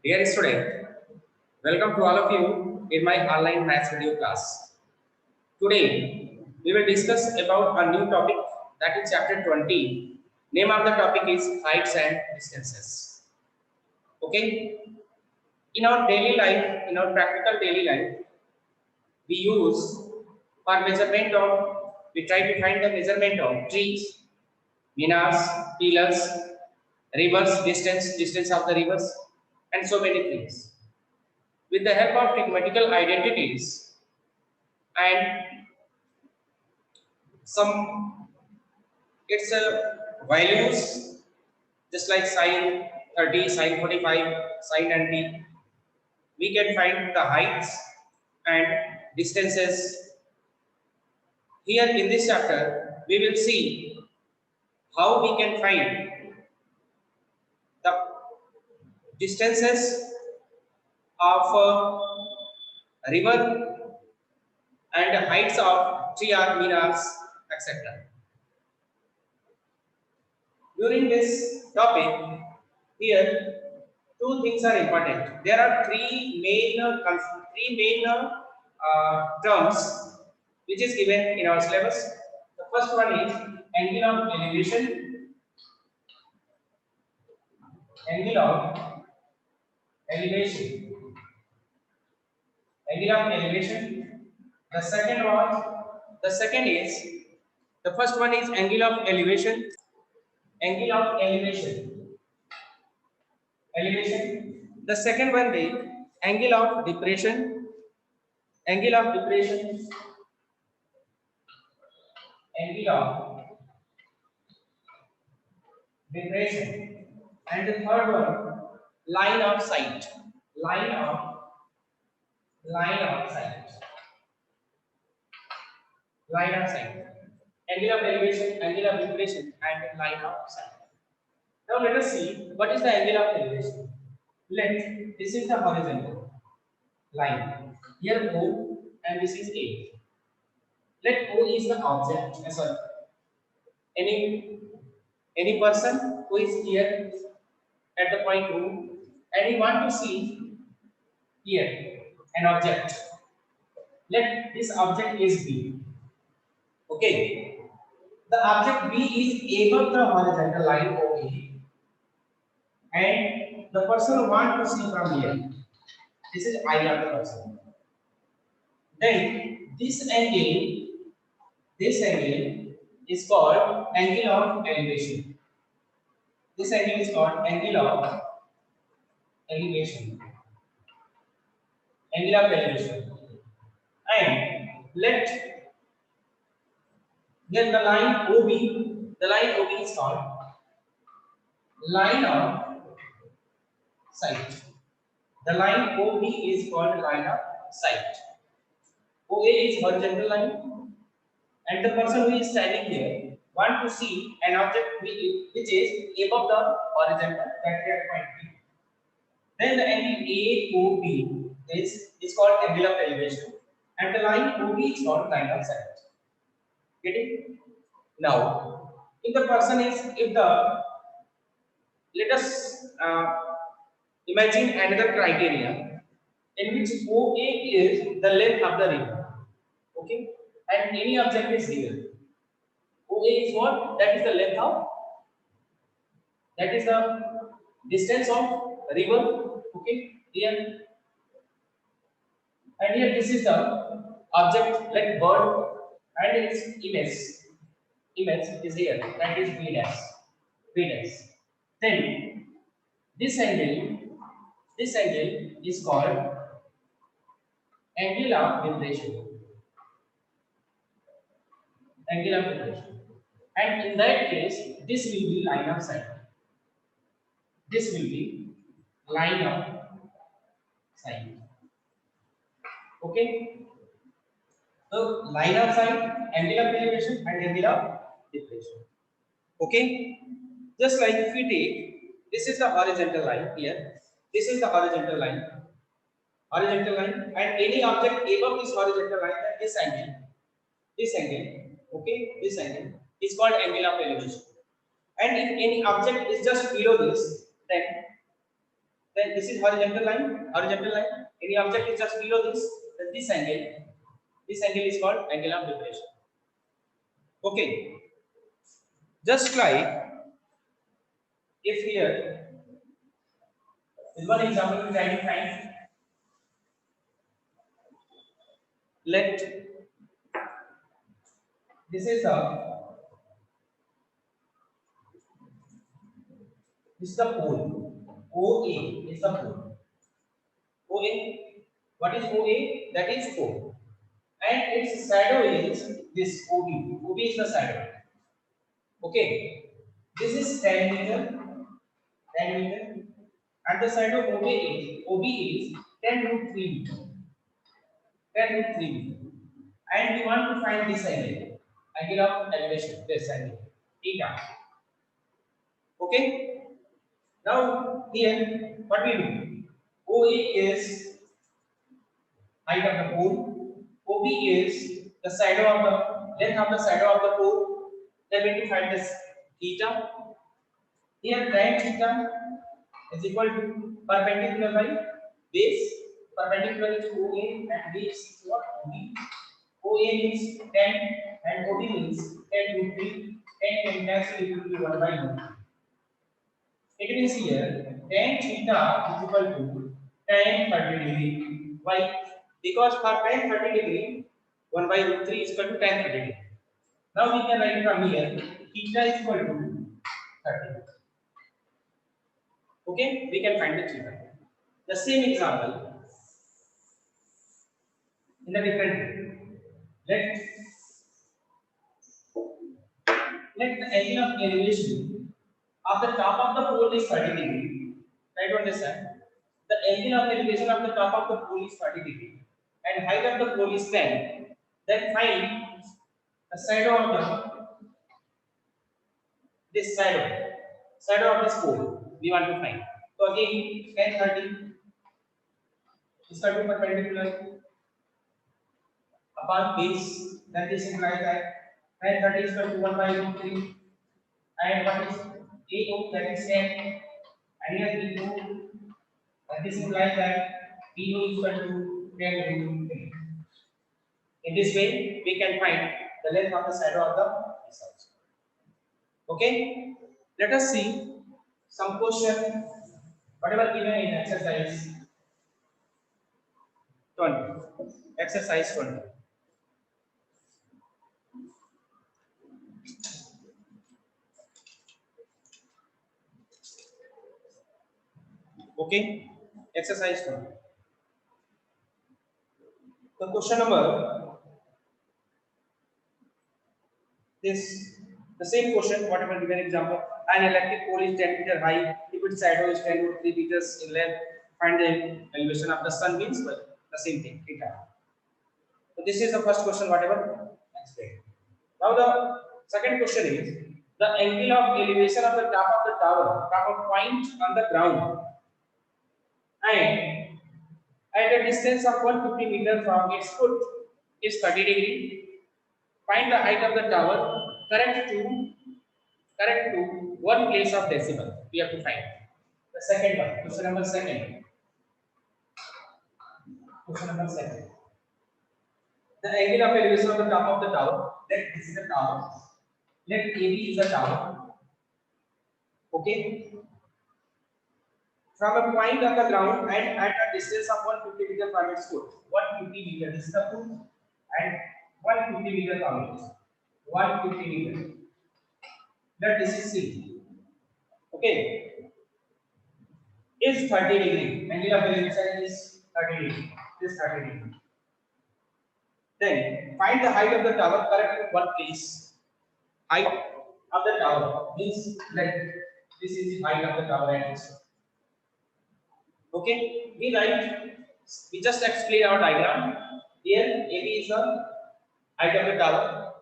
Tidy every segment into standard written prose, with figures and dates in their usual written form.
Dear student, welcome to all of you in my online maths video class. Today, we will discuss about a new topic, that is chapter 20. Name of the topic is heights and distances. Okay? In our daily life, in our practical daily life, we use for measurement of, we try to find the measurement of trees, minars, pillars, rivers, distance of the rivers, and so many things. With the help of mathematical identities and some its values, just like sine 30, sine 45, sine 90, we can find the heights and distances. Here in this chapter, we will see how we can find the distances of a river and the heights of tree or minars, etc. During this topic, here two things are important. There are three main terms which is given in our syllabus. The first one is angle of elevation, angle of elevation, angle of elevation. The second is the first one is angle of elevation, angle of elevation. The second one is angle of depression, angle of depression, angle of depression. And the third one, line of sight, line of line of sight, line of sight. Angle of elevation, angle of depression, and line of sight. Now let us see what is the angle of elevation. Let this is the horizontal line. Here O and this is A. Let O is the object. Sorry, any person who is here at the point O and he want to see here an object. Let this object is B. Okay. The object B is above the horizontal line OA and the person who want to see from here. This is I of the person. Then this angle is called angle of elevation. This angle is called angle of elevation. Angle of elevation. And let then the line OB is called line of sight. The line OB is called line of sight. OA is horizontal line, and the person who is standing here want to see an object which is above the horizontal, that is at point B. Then the angle AOB is called angle of elevation, and the line OB is called line of sight. Getting? Now, if the person is, if the, let us imagine another criteria in which OA is the length of the river, okay, and any object is here. OA is what? That is the length of, that is the distance of river, okay, here, and here this is the object like bird, and its image is here, that is B dash, B dash. Then this angle, this angle is called angle of depression, angle of depression, and in that case, this will be line of sight. This will be line of sight. Okay. So line of sight, angle of elevation, and angle of depression. Okay. Just like if we take, this is the horizontal line here. This is the horizontal line. Horizontal line, and any object above this horizontal line, that this angle, okay, this angle is called angle of elevation. And if any object is just below this, then Then this is horizontal line. Horizontal line. Any object is just below this. Then this angle. This angle is called angle of depression. Okay. Just like if here is one example we try to find. Let this is the pole. OA is the pole. OA. What is OA? That is O. And its shadow is this OB. OB is the shadow. Okay. This is 10 meter. 10 meter. And the side of OB is 10 root 3 meter. 10 root 3 meter. And we want to find this angle. Angle of elevation. This angle. Theta. Okay. Now here what we do? OA is height of the pole. OB is the shadow of the length of the shadow of the pole. Then we need to find this theta. Here tan theta is equal to perpendicular by base. Perpendicular is OA and base is what? OB. OA means 10 and OB means 10 root 3. 10 can cancel equal to 1 by 1. It means here tan theta is equal to tan 30 degree. Why? Because for tan 30 degree, 1 by root 3 is equal to tan 30 degree. Now we can write from here theta is equal to 30. Okay, we can find the theta. The same example in a different way. Let the angle of elevation of the top of the pole is 30 degree. Try to understand. The angle of elevation of the top of the pole is 30 degree and height of the pole is 10. Then find the shadow of this shadow of this pole we want to find. So again 10 30 is perpendicular upon base, then this implies that 10 30 is equal to 1 by root 3 and what is AO, that is 10 and here BO, and this implies that BO is equal to 10 root 3. In this way we can find the length of the shadow of the results. Okay, let us see some question whatever given in exercise 20. Exercise 20. Okay, exercise 20. The question number this the same question whatever given example. An electric pole is 10 meter high. If its shadow is 10 or 3 meters in length, find the elevation of the sun means well, the same thing. Theta. So this is the first question whatever explained. Now the second question is the angle of elevation of the top of the tower, top of point on the ground, and at a distance of 150 meter from its foot is 30 degree. Find the height of the tower correct to one place of decimal. We have to find. The second one, question number second. Question number second. The angle of elevation of the top of the tower. Let this is the tower. Let AB is the tower. Okay. From a point on the ground and at a distance of 150 meter from its foot. 150 meter. This is the foot and 150 meter from it. 150 meter. Let this is C. Okay. Is 30 degree. Angle of elevation is 30 degree. This 30 degree. Then find the height of the tower correct to one place. Height of the tower means that this is the height of the tower at this. Okay, we just explain our diagram. Here AB is the height of the tower,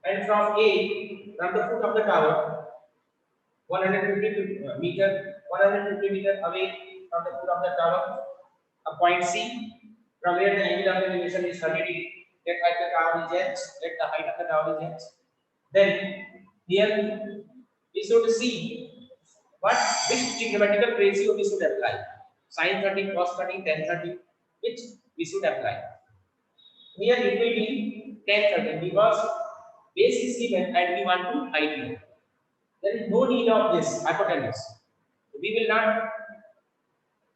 and from the foot of the tower, 150 meter away from the foot of the tower, a point C, from where the angle of elevation is 30 degree. Let height of the tower is h. Let the height of the tower is h. Then here we should see which geometrical ratio we should apply. Sin 30, cos 30, tan 30, which we should apply. Here it will be tan 30 because base is given and we want to height here. There is no need of this hypotenuse. We will not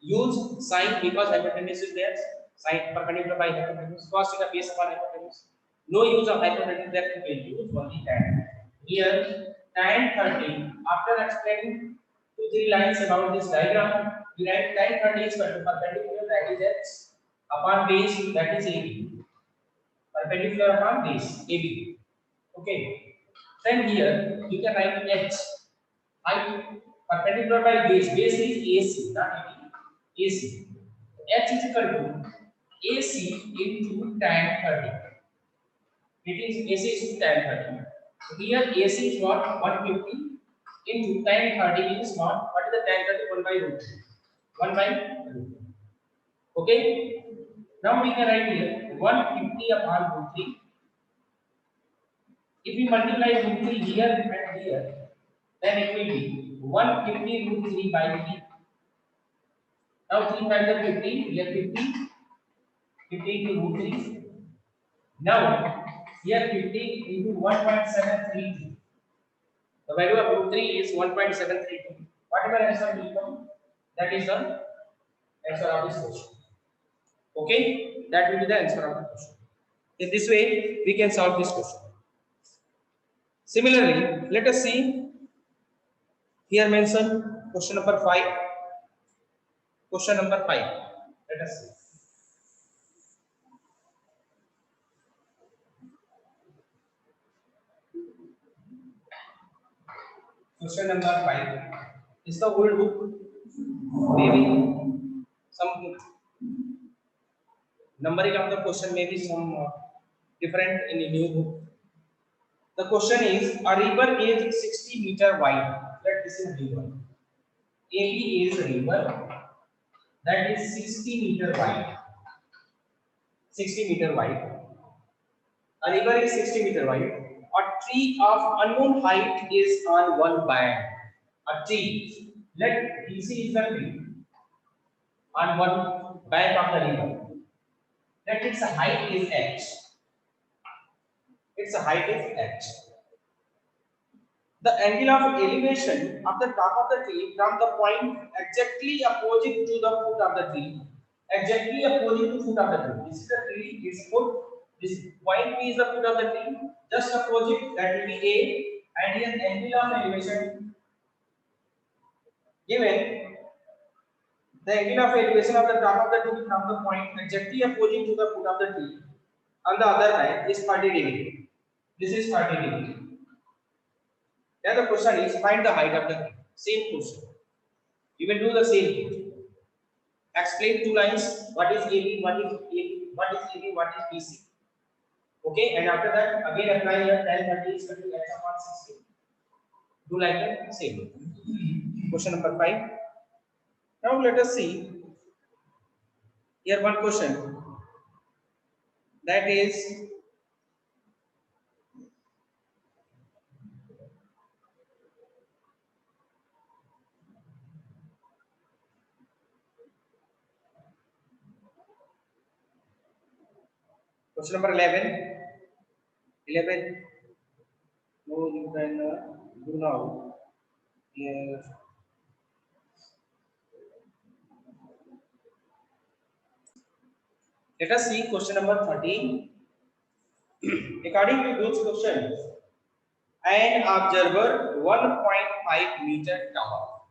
use sine because hypotenuse is there. Sine perpendicular by hypotenuse. Cos is a base upon hypotenuse. No use of hypotenuse. There we will use only tan. Here tan 30. After explaining 2-3 lines about this diagram, we write tan 30 is equal to perpendicular, that is x, upon base, that is AB. Perpendicular upon base AB. Okay. Then here we can write h. Height perpendicular by base. Base is AC, not AB. AC. H is equal to AC into tan 30. It is AC is tan 30. Here AC is what? 150 into tan 30 is what? What is the tan 30? 1 by root 3. 1 by root 3. Okay. Now we can write here 150 upon root 3. If we multiply root 3 here and here, then it will be 150 root 3 by 3. Now 3 times 50, here 50, 50 into root 3. Now here 50 into 1.732. The value of root 3 is 1.732. Whatever answer will come, that is the answer of this question. Okay, that will be the answer of the question. In this way, we can solve this question. Similarly, let us see here mentioned question number 5. Question number 5. Let us see. Question number 5 is the old book. Maybe some numbering of the question may be some different in a new book. The question is a river is 60 meter wide. Let this is river. AB is a river that is 60 meter wide. 60 meter wide. A river is 60 meter wide. A tree of unknown height is on one bank. A tree. Let DC is the tree on one bank of the river. Let its height is h. Its height is h. The angle of elevation of the top of the tree from the point exactly opposite to the foot of the tree. Exactly opposite to foot of the tree. This is the tree, its foot. This point P is the foot of the tree. Just opposite, that will be A. And here angle of elevation given. The angle of elevation of the top of the tree from the point exactly opposite to the foot of the tree on the other hand is 30 degree. This is 30 degree. Then the question is find the height of the tree. Same question. You will do the same thing. Explain 2 lines. What is AB? What is AB? What is AB? What is BC? Okay, and after that again apply here tan 30 is equal to x upon 60. Do like that. Same. Question number 5. Now let us see here one question. That is question number 11. 11. No, you can do now. Here. Let us see question number 13. According to those questions, an observer 1.5 meter tall.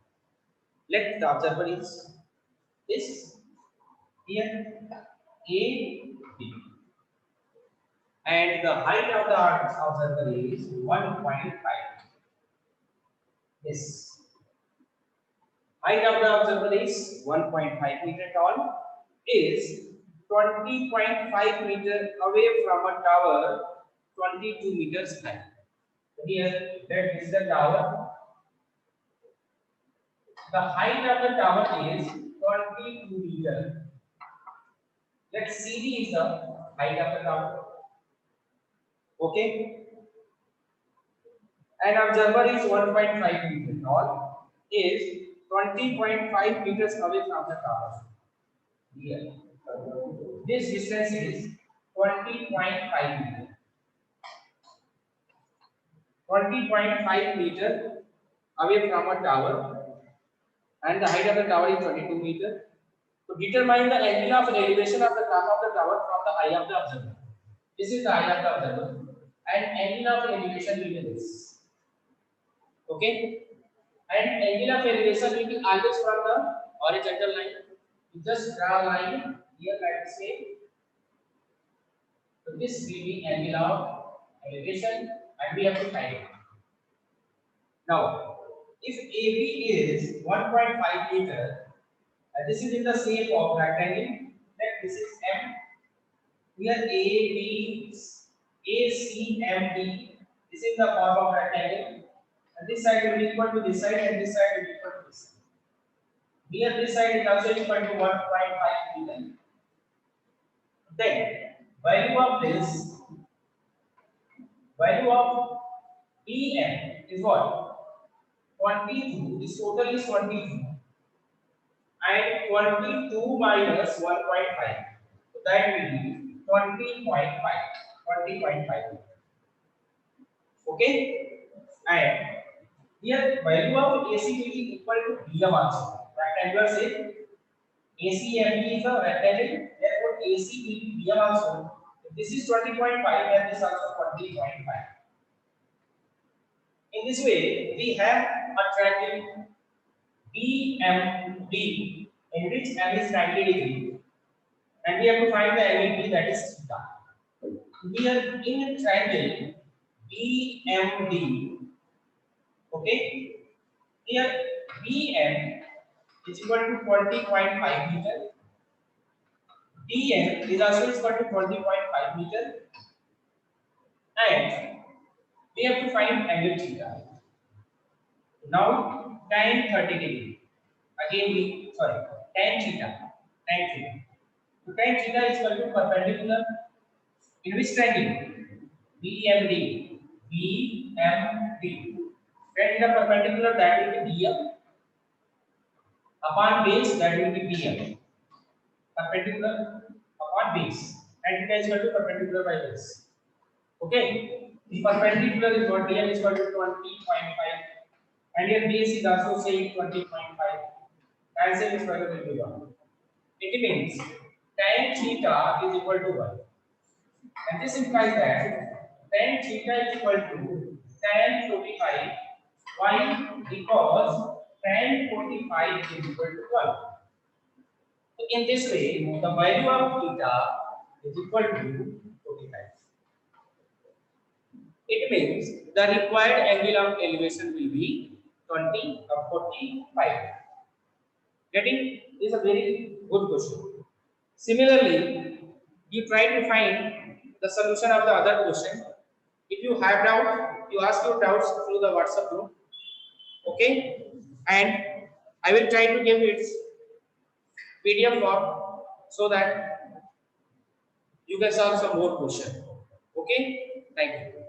Let the observer is this here A B, and the height of the observer is 1.5. This height of the observer is 1.5 meter tall, is 20.5 meter away from a tower 22 meters high. Here, that is the tower. The height of the tower is 22 meter. Let CD is the height of the tower. Okay. An observer is 1.5 meter tall, is 20.5 meters away from the tower. Here. This distance is 20.5 meters. 20.5 meter away from a tower, and the height of the tower is 22 meter. To determine the angle of elevation of the top of the tower from the eye of the observer. This is the eye of the observer, and angle of elevation will be this. Okay, and angle of elevation will be always from the horizontal line. You just draw a line here like this. So this will be angle of elevation, and we have to find it. Now, if AB is 1.5 meter, this is in the shape of rectangle, then this is M. Here AB, ACMD, this is the form of rectangle, and this side will be equal to this side, and this side will be equal to this side. Here this side is also equal to 1.5 meter. Then value of EM is what? 22. This total is 22. And 22 minus 1.5. So that will be 20.5. 20.5. Okay? And here value of AC will be equal to DM also. Rectangular shape. ACMB is a rectangle. Therefore AC will be DM also. If this is 20.5 and this also 20.5. In this way, we have a triangle BMD in which M is 90 degree, and we have to find the MEP, that is theta. We are in a triangle BMD. Okay, here BM is equal to 20.5 meter. DM is also equal to 20.5 meter, and we have to find angle theta. Now tan 30 degree. Again we tan theta. So tan theta is equal to perpendicular in which triangle? BMD. Tan theta perpendicular, that will be DM. Upon base, that will be BM. Perpendicular upon base. Tan theta is equal to perpendicular by base. Okay. The perpendicular is what? DM is equal to 20.5. And here base is also saying 20.5. Cancel is equal to 1. It means tan theta is equal to 1. And this implies that tan theta is equal to tan 45. Why? Because tan 45 is equal to 1. So in this way, the value of theta is equal to 45. It means the required angle of elevation will be 20 or 45. Getting? This is a very good question. Similarly, you try to find the solution of the other question. If you have doubt, you ask your doubts through the WhatsApp group. Okay? And I will try to give its PDF form so that you can solve some more questions. Okay? Thank you.